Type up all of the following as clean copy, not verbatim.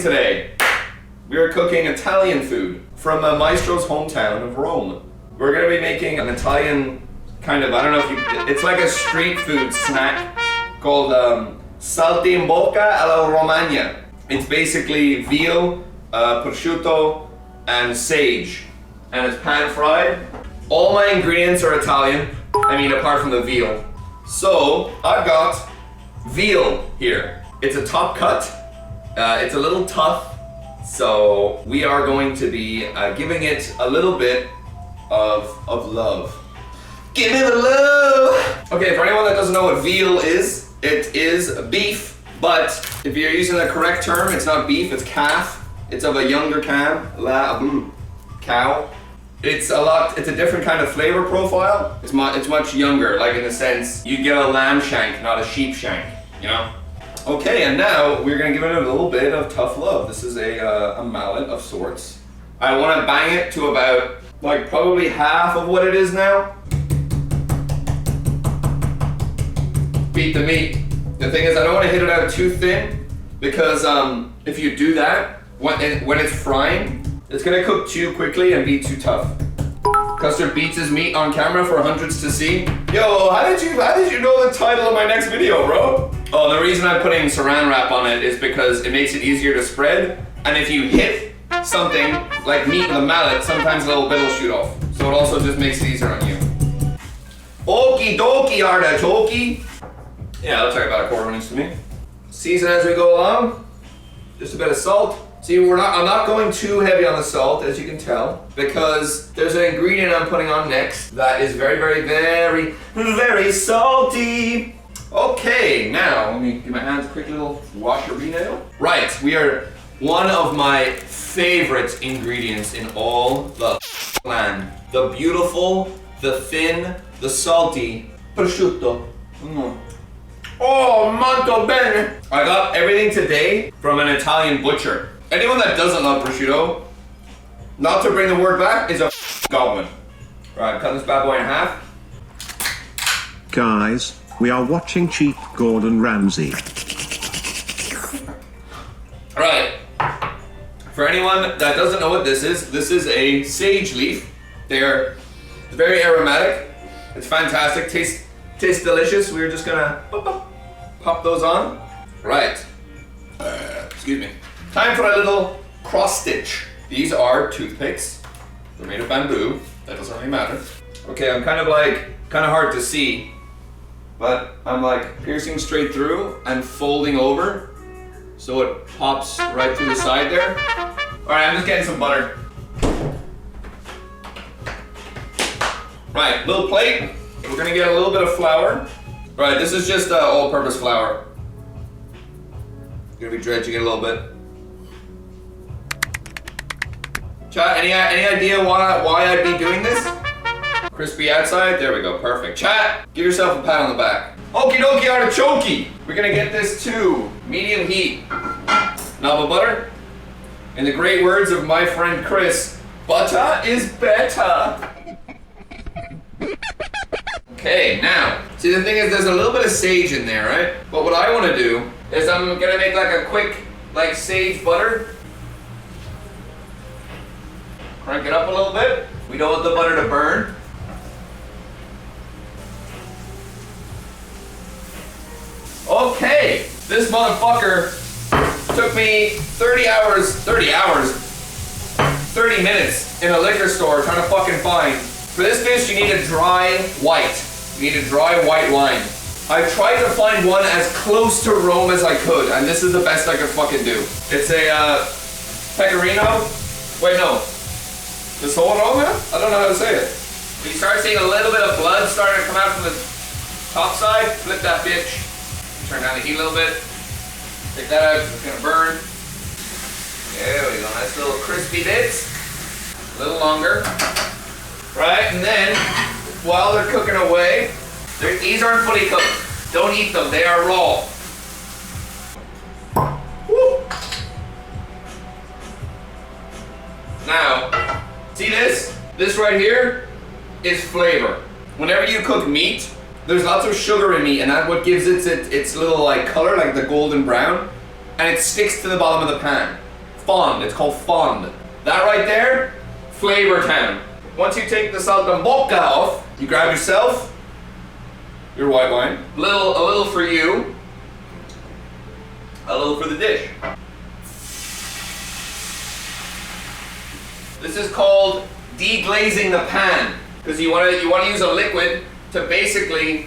today. We are cooking Italian food from Maestro's hometown of Rome. We're gonna be making an Italian kind of, I don't know if you, it's like a street food snack called Saltimbocca alla Romana. It's basically veal, prosciutto, and sage. And it's pan fried. All my ingredients are Italian. I mean, apart from the veal. So, I've got veal here. It's a top cut. It's a little tough. So, we are going to be giving it a little bit of love. Give me the love! Okay, for anyone that doesn't know what veal is, it is beef. But if you're using the correct term, it's not beef, it's calf. It's of a younger cow. It's a different kind of flavor profile. It's much younger, like in the sense, you get a lamb shank, not a sheep shank, you know? Okay, and now we're gonna give it a little bit of tough love. This is a mallet of sorts. I wanna bang it to about, like probably half of what it is now. Beat the meat. The thing is, I don't wanna hit it out too thin, because if you do that, when it's frying, it's gonna cook too quickly and be too tough. Custard beats his meat on camera for hundreds to see. Yo, how did you know the title of my next video, bro? Oh, the reason I'm putting saran wrap on it is because it makes it easier to spread. And if you hit something like meat with a mallet, sometimes a little bit will shoot off. So it also just makes it easier on you. Okie dokie, artichoke. Yeah, that looks like about a quarter inch to me. Season as we go along. Just a bit of salt. See, I'm not going too heavy on the salt, as you can tell, because there's an ingredient I'm putting on next that is very, very, very, very salty. Okay, now, let me give my hands a quick little washerino. Right, we are one of my favorite ingredients in all the land. The beautiful, the thin, the salty prosciutto. Oh, molto bene. I got everything today from an Italian butcher. Anyone that doesn't love prosciutto, not to bring the word back, is a goblin. Alright, cut this bad boy in half. Guys, we are watching cheap Gordon Ramsay. Alright, for anyone that doesn't know what this is a sage leaf. They're very aromatic. It's fantastic, tastes delicious. We're just gonna pop those on. Right, excuse me. Time for a little cross stitch. These are toothpicks. They're made of bamboo. That doesn't really matter. Okay, I'm kind of hard to see, but I'm like piercing straight through and folding over so it pops right through the side there. All right, I'm just getting some butter. Right, little plate. We're gonna get a little bit of flour. All right, this is just all-purpose flour. Gonna be dredging it a little bit. Chat, any idea why I'd be doing this? Crispy outside, there we go, perfect. Chat, give yourself a pat on the back. Okie dokie artichoke. We're gonna get this to medium heat. Knob of butter. In the great words of my friend Chris, butter is better. Okay, now, see the thing is there's a little bit of sage in there, right? But what I wanna do is I'm gonna make like a quick, like sage butter. Crank it up a little bit. We don't want the butter to burn. Okay, this motherfucker took me 30 minutes in a liquor store trying to fucking find. For this dish, you need a dry white. You need a dry white wine. I tried to find one as close to Rome as I could, and this is the best I could fucking do. It's a pecorino. Wait, no. The sole Roma? I don't know how to say it. When you start seeing a little bit of blood starting to come out from the top side, flip that bitch. Turn down the heat a little bit. Take that out, it's gonna burn. There we go, nice little crispy bits. A little longer. Right, and then, while they're cooking away, these aren't fully cooked. Don't eat them, they are raw. Woo. Now, see this? This right here is flavor. Whenever you cook meat, there's lots of sugar in meat, and that's what gives it its little like color, like the golden brown, and it sticks to the bottom of the pan. Fond. It's called fond. That right there, Flavor Town. Once you take the Saltimbocca off, you grab yourself your white wine. A little for you. A little for the dish. This is called deglazing the pan, because you want to use a liquid to basically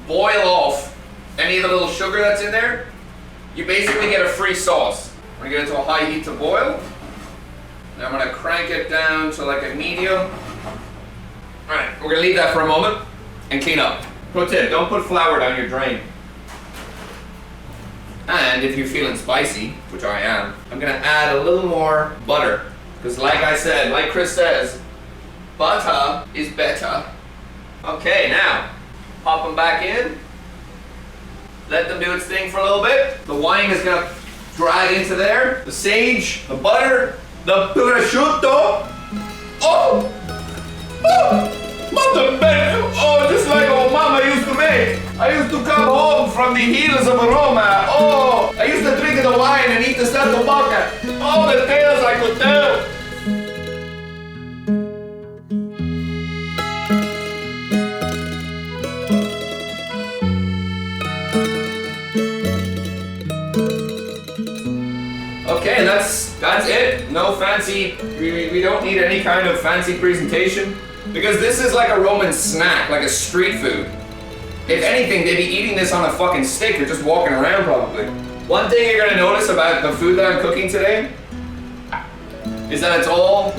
boil off any of the little sugar that's in there. You basically get a free sauce. I'm gonna get it to a high heat to boil. Now I'm gonna crank it down to like a medium. All right, we're gonna leave that for a moment and clean up. Pro tip: don't put flour down your drain. And if you're feeling spicy, which I am, I'm gonna add a little more butter. Because like I said, like Chris says, butter is better. Okay, now, pop them back in. Let them do its thing for a little bit. The wine is gonna drag into there. The sage, the butter, the prosciutto. Oh! Oh! Mother bed! Oh, just like old mama used to make. I used to come home from the hills of Romana. Oh! I used to drink the wine and eat the Saltimbocca. All the tales I could tell. Okay, that's it. No fancy, we don't need any kind of fancy presentation, because this is like a Roman snack, like a street food. If anything, they'd be eating this on a fucking stick or just walking around probably. One thing you're gonna notice about the food that I'm cooking today is that it's all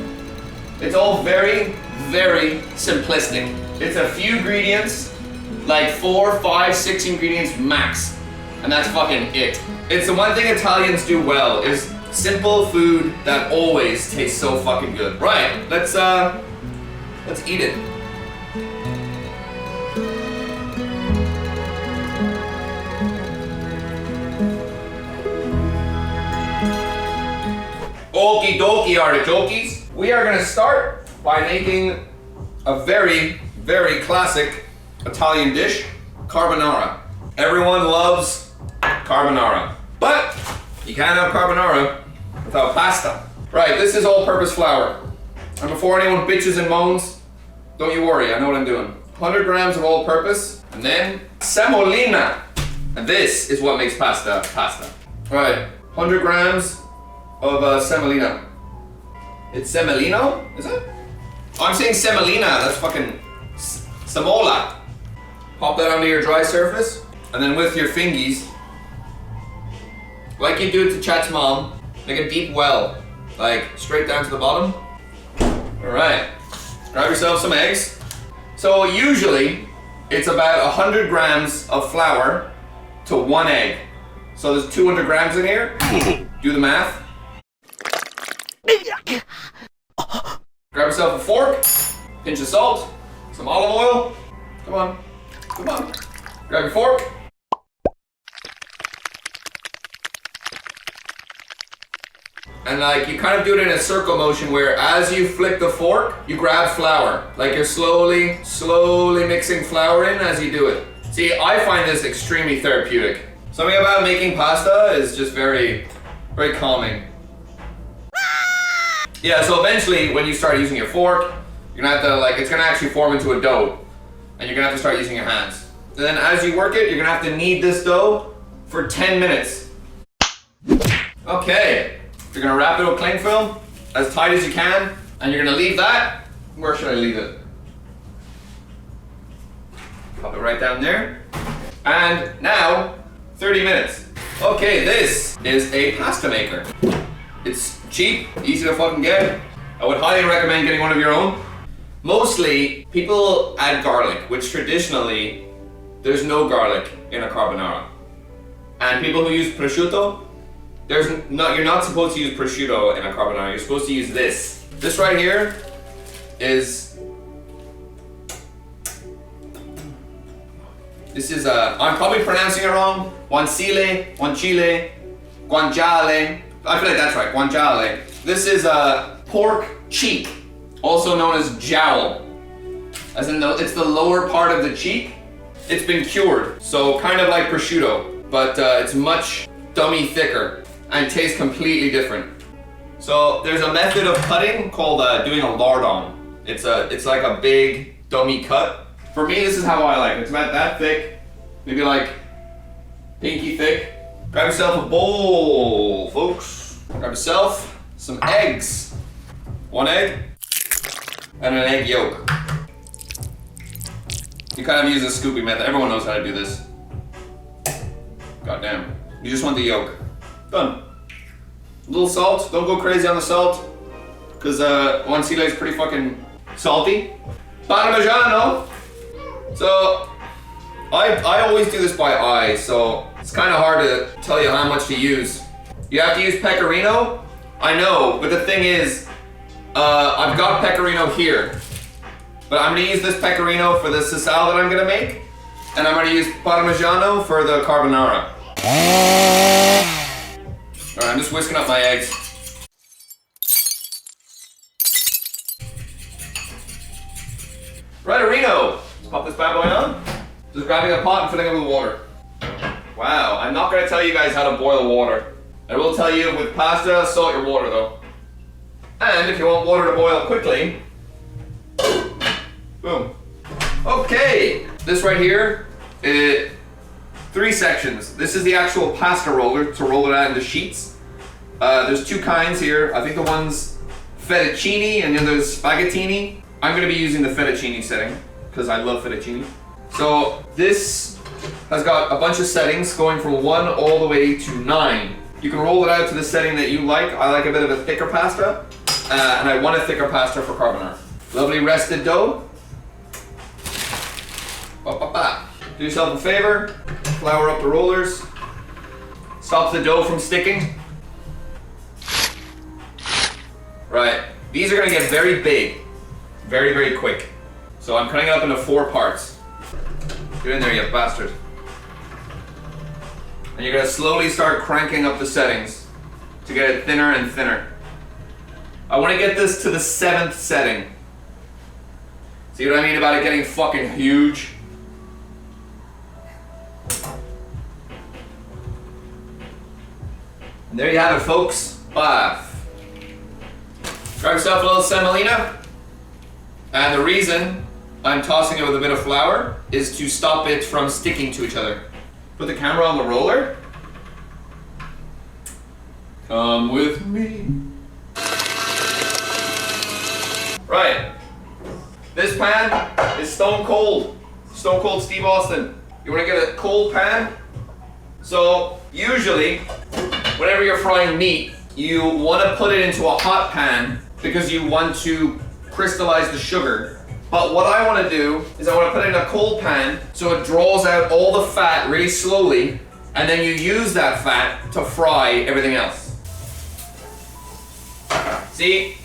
very, very simplistic. It's a few ingredients, like 4, 5, 6 ingredients max, and that's fucking it. It's the one thing Italians do well, is simple food that always tastes so fucking good. Right, let's eat it. Okie dokie artichokes. We are gonna start by making a very, very classic Italian dish, carbonara. Everyone loves carbonara, but you can't have carbonara without pasta. Right, this is all-purpose flour. And before anyone bitches and moans, don't you worry, I know what I'm doing. 100 grams of all-purpose, and then semolina. And this is what makes pasta pasta. Right, 100 grams of semolina. It's semolino, is it? Oh, I'm saying semolina, that's fucking semola. Pop that onto your dry surface, and then with your fingies, like you do it to Chat's mom, make a deep well, like straight down to the bottom. All right, grab yourself some eggs. So usually it's about 100 grams of flour to 1 egg. So there's 200 grams in here. Do the math. Grab yourself a fork, pinch of salt, some olive oil. Come on, come on. Grab your fork. And like you kind of do it in a circle motion where as you flick the fork, you grab flour. Like you're slowly mixing flour in as you do it. See, I find this extremely therapeutic. Something about making pasta is just very, very calming. Yeah, so eventually when you start using your fork, you're gonna have to like, it's gonna actually form into a dough. And you're gonna have to start using your hands. And then as you work it, you're gonna have to knead this dough for 10 minutes. Okay. You're gonna wrap it with cling film as tight as you can, and you're gonna leave that. Where should I leave it? Pop it right down there. And now, 30 minutes. Okay, this is a pasta maker. It's cheap, easy to fucking get. I would highly recommend getting one of your own. Mostly, people add garlic, which traditionally, there's no garlic in a carbonara. And people who use prosciutto, you're not supposed to use prosciutto in a carbonara. You're supposed to use this. This right here is, I'm probably pronouncing it wrong. Guanciale, Guanciale. I feel like that's right, Guanciale. This is a pork cheek, also known as jowl. As in, it's the lower part of the cheek. It's been cured, so kind of like prosciutto, but it's much dummy thicker and tastes completely different. So there's a method of cutting called doing a lardon. It's like a big dummy cut. For me, this is how I like it. It's about that thick, maybe like pinky thick. Grab yourself a bowl, folks. Grab yourself some eggs. 1 egg and an egg yolk. You kind of use the scooping method. Everyone knows how to do this. Goddamn. You just want the yolk. Done. A little salt. Don't go crazy on the salt, because Guanciale is pretty fucking salty. Parmigiano. So I always do this by eye, so it's kind of hard to tell you how much to use. You have to use pecorino. I know, but the thing is, I've got pecorino here, but I'm gonna use this pecorino for the salad that I'm gonna make, and I'm gonna use Parmigiano for the carbonara. Alright, I'm just whisking up my eggs. Righterino! Let's pop this bad boy on. Just grabbing a pot and filling it with water. Wow, I'm not gonna tell you guys how to boil water. I will tell you with pasta, salt your water though. And if you want water to boil quickly, boom. Okay, this right here, 3 sections. This is the actual pasta roller to roll it out into sheets. There's 2 kinds here. I think the one's fettuccine and the other's spaghettini. I'm gonna be using the fettuccine setting because I love fettuccine. So this has got a bunch of settings going from 1 all the way to 9. You can roll it out to the setting that you like. I like a bit of a thicker pasta, and I want a thicker pasta for carbonara. Lovely rested dough. Do yourself a favor, flour up the rollers. Stops the dough from sticking. Right, these are gonna get very big, very, very quick. So I'm cutting it up into 4 parts. Get in there, you bastard. And you're gonna slowly start cranking up the settings to get it thinner and thinner. I wanna get this to the 7th setting. See what I mean about it getting fucking huge? And there you have it, folks. Grab yourself a little semolina. And the reason I'm tossing it with a bit of flour is to stop it from sticking to each other. Put the camera on the roller. Come with me. Right. This pan is stone cold. Stone cold Steve Austin. You want to get a cold pan? So usually, whenever you're frying meat, you want to put it into a hot pan because you want to crystallize the sugar. But what I want to do is I want to put it in a cold pan so it draws out all the fat really slowly, and then you use that fat to fry everything else. See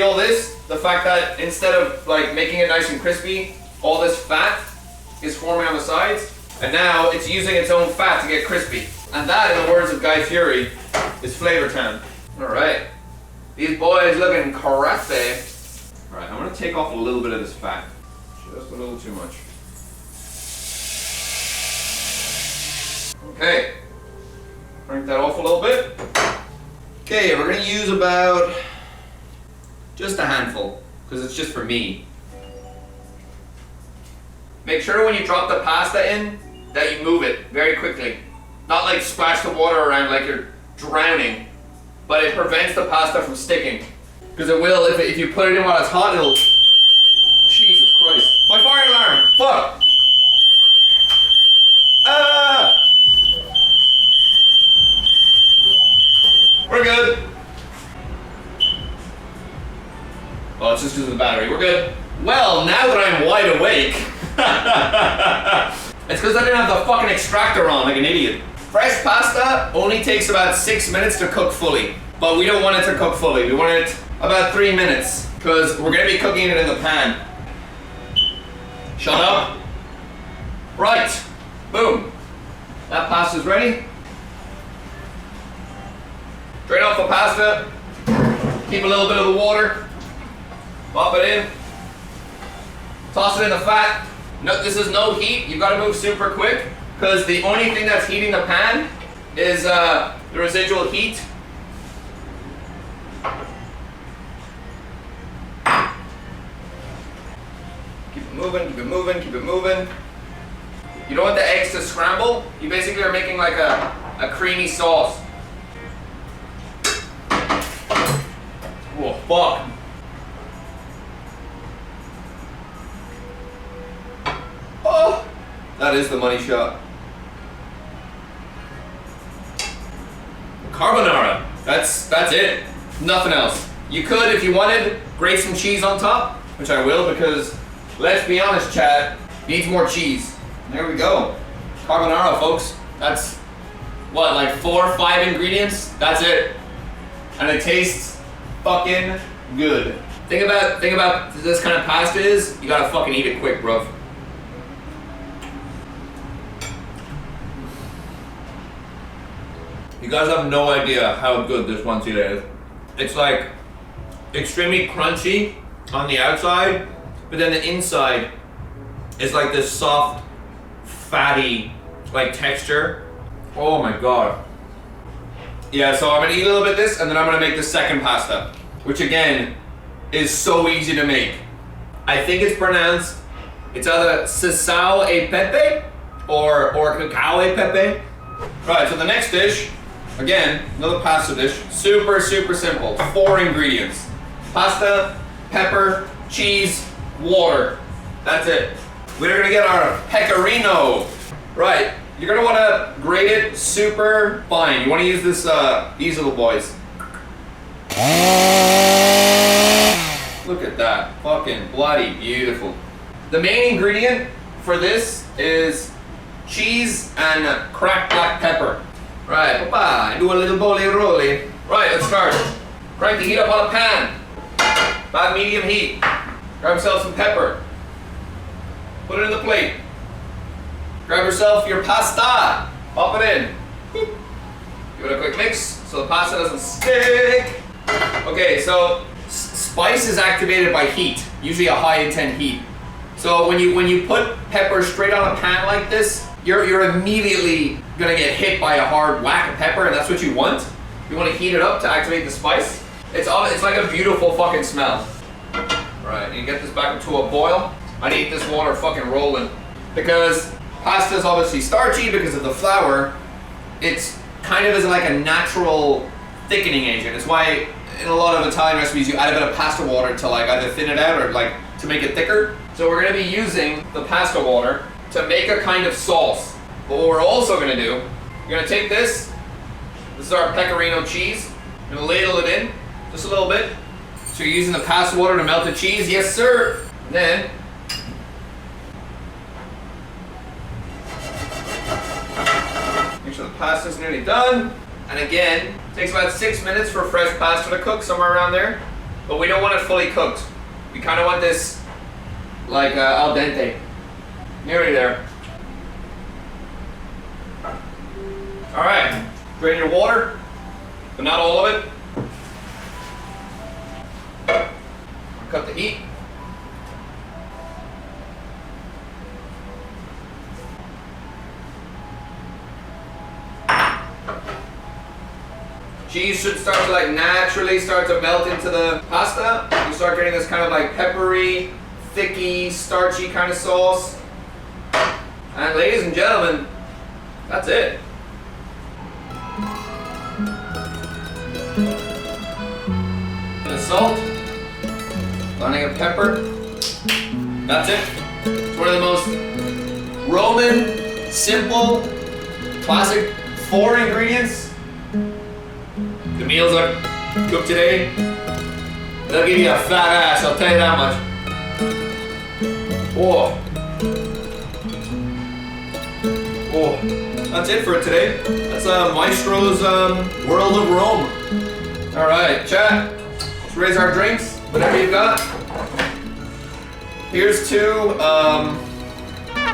all this? The fact that instead of like making it nice and crispy, all this fat is forming on the sides, and now it's using its own fat to get crispy. And that, in the words of Guy Fieri, is flavor time. All right, these boys looking crispy. All right, I'm gonna take off a little bit of this fat. Just a little too much. Okay, crank that off a little bit. Okay, we're gonna use about just a handful, because it's just for me. Make sure when you drop the pasta in, that you move it very quickly. Not like splash the water around like you're drowning, but it prevents the pasta from sticking. Because it will, if you put it in while it's hot, it'll... Jesus Christ. My fire alarm! Fuck! Ah! We're good. Oh, it's just because of the battery. We're good. Well, now that I'm wide awake, it's because I didn't have the fucking extractor on like an idiot. Fresh pasta only takes about 6 minutes to cook fully, but we don't want it to cook fully. We want it about 3 minutes, because we're going to be cooking it in the pan. Shut up. Right. Boom. That pasta's ready. Drain off the pasta. Keep a little bit of the water. Pop it in. Toss it in the fat. No, this is no heat. You've got to move super quick, because the only thing that's heating the pan is the residual heat. Keep it moving, keep it moving, keep it moving. You don't want the eggs to scramble. You basically are making like a creamy sauce. Oh, fuck. Oh, that is the money shot. Carbonara. That's it. Nothing else. You could, if you wanted, grate some cheese on top, which I will because, let's be honest, Chad, needs more cheese. There we go. Carbonara, folks. That's, what, like 4 or 5 ingredients? That's it. And it tastes fucking good. Thing about this kind of pasta is, you gotta fucking eat it quick, bro. You guys have no idea how good this guanciale is. It's like extremely crunchy on the outside, but then the inside is like this soft, fatty, like texture. Oh my god. Yeah, so I'm gonna eat a little bit of this and then I'm gonna make the second pasta, which again is so easy to make. I think it's pronounced, it's either sisal e pepe or cacao e pepe. Right, so the next dish, again, another pasta dish, super simple, 4 ingredients. Pasta, pepper, cheese, water. That's it. We're gonna get our pecorino. Right, you're gonna wanna grate it super fine. You wanna use this, these little boys. Look at that, fucking bloody beautiful. The main ingredient for this is cheese and cracked black pepper. Right, papa, do a little roly. Right, let's start. Crank the heat up on a pan. About medium heat. Grab yourself some pepper. Put it in the plate. Grab yourself your pasta. Pop it in. Boop. Give it a quick mix so the pasta doesn't stick. Okay, so spice is activated by heat, usually a high intent heat. So when you put pepper straight on a pan like this, you're immediately gonna get hit by a hard whack of pepper, and that's what you want. You want to heat it up to activate the spice. It's like a beautiful fucking smell. Right, you get this back to a boil. I need this water fucking rolling because pasta is obviously starchy because of the flour. It's kind of is like a natural thickening agent. It's why in a lot of Italian recipes you add a bit of pasta water to like either thin it out or like to make it thicker. So we're gonna be using the pasta water to make a kind of sauce. But what we're also gonna do, you're gonna take this is our pecorino cheese, you're gonna ladle it in, just a little bit. So you're using the pasta water to melt the cheese, yes sir. And then, make sure the pasta's nearly done. And again, it takes about 6 minutes for fresh pasta to cook, somewhere around there. But we don't want it fully cooked. We kind of want this like al dente. Nearly there. All right, drain your water, but not all of it. Cut the heat. Cheese should start to like naturally start to melt into the pasta. You start getting this kind of like peppery, thicky, starchy kind of sauce. And ladies and gentlemen, that's it. The salt, lining of pepper. That's it. It's one of the most Roman, simple, classic 4 ingredients. The meals are cooked today. They'll give you a fat ass, I'll tell you that much. Oh. Oh. That's it for today. That's Maestro's World of Rome. Alright, chat. Let's raise our drinks. Whatever you've got. Here's to,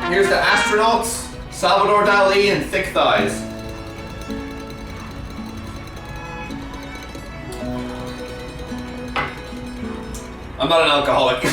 here's the astronauts, Salvador Dali, and thick thighs. I'm not an alcoholic.